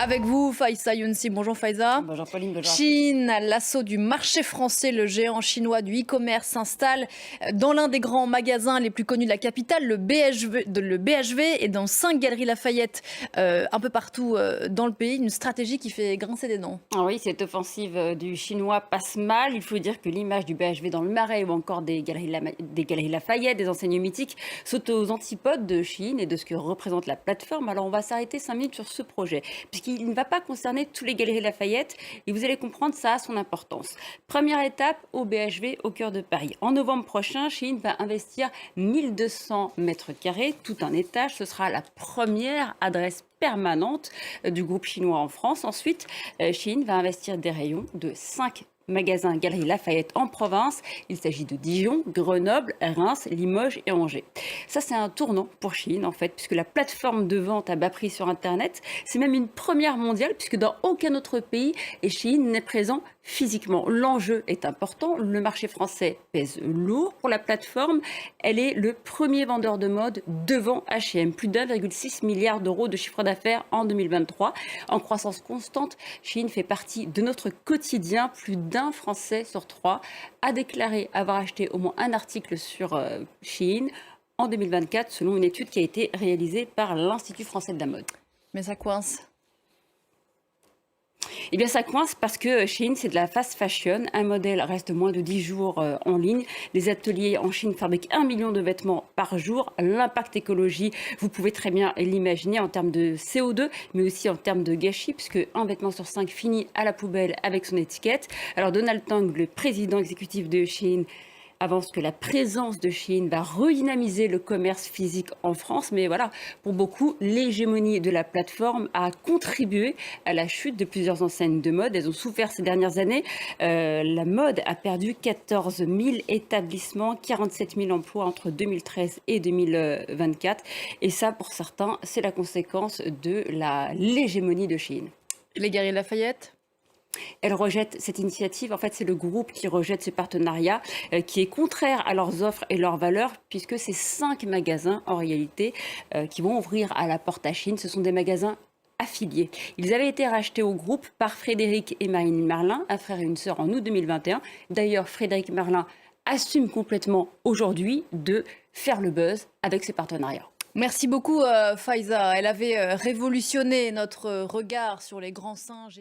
Avec vous, Faiza Younsi. Bonjour Faiza. Bonjour Pauline, bonjour à tous. Chine, à l'assaut du marché français, le géant chinois du e-commerce s'installe dans l'un des grands magasins les plus connus de la capitale, le BHV, et dans 5 galeries Lafayette, un peu partout dans le pays. Une stratégie qui fait grincer des dents. Ah oui, cette offensive du chinois passe mal. Il faut dire que l'image du BHV dans le Marais ou encore des galeries Lafayette, des enseignes mythiques, sont aux antipodes de Chine et de ce que représente la plateforme. Alors on va s'arrêter 5 minutes sur ce projet, puisqu'il ne va pas concerner tous les galeries Lafayette et vous allez comprendre ça a son importance. Première étape au BHV au cœur de Paris. En novembre prochain, Chine va investir 1200 mètres carrés, tout un étage. Ce sera la première adresse permanente du groupe chinois en France. Ensuite, Chine va investir des rayons de 5 magasins Galeries Lafayette en province. Il s'agit de Dijon, Grenoble, Reims, Limoges et Angers. Ça, c'est un tournant pour Chine, en fait, puisque la plateforme de vente à bas prix sur Internet, c'est même une première mondiale, puisque dans aucun autre pays, Chine n'est présent physiquement. L'enjeu est important. Le marché français pèse lourd pour la plateforme. Elle est le premier vendeur de mode devant H&M. Plus d'1,6 milliard d'euros de chiffre d'affaires en 2023. En croissance constante, Chine fait partie de notre quotidien. Plus d'un Français sur 3 a déclaré avoir acheté au moins un article sur Chine en 2024, selon une étude qui a été réalisée par l'Institut français de la mode. Mais ça coince. Eh bien, ça coince parce que Chine, c'est de la fast fashion. Un modèle reste moins de 10 jours en ligne. Les ateliers en Chine fabriquent 1 million de vêtements par jour. L'impact écologie, vous pouvez très bien l'imaginer en termes de CO2, mais aussi en termes de gâchis, puisque un vêtement sur 5 finit à la poubelle avec son étiquette. Alors, Donald Tang, le président exécutif de Chine, avance que la présence de Chine va redynamiser le commerce physique en France. Mais voilà, pour beaucoup, l'hégémonie de la plateforme a contribué à la chute de plusieurs enseignes de mode. Elles ont souffert ces dernières années. La mode a perdu 14 000 établissements, 47 000 emplois entre 2013 et 2024. Et ça, pour certains, c'est la conséquence de l'hégémonie de Chine. Les galeries Lafayette? Elle rejette cette initiative. En fait, c'est le groupe qui rejette ce partenariat qui est contraire à leurs offres et leurs valeurs, puisque c'est 5 magasins, en réalité, qui vont ouvrir à la porte à Chine. Ce sont des magasins affiliés. Ils avaient été rachetés au groupe par Frédéric et Marine Marlin, un frère et une sœur, en août 2021. D'ailleurs, Frédéric Marlin assume complètement aujourd'hui de faire le buzz avec ces partenariats. Merci beaucoup, Faiza. Elle avait révolutionné notre regard sur les grands singes.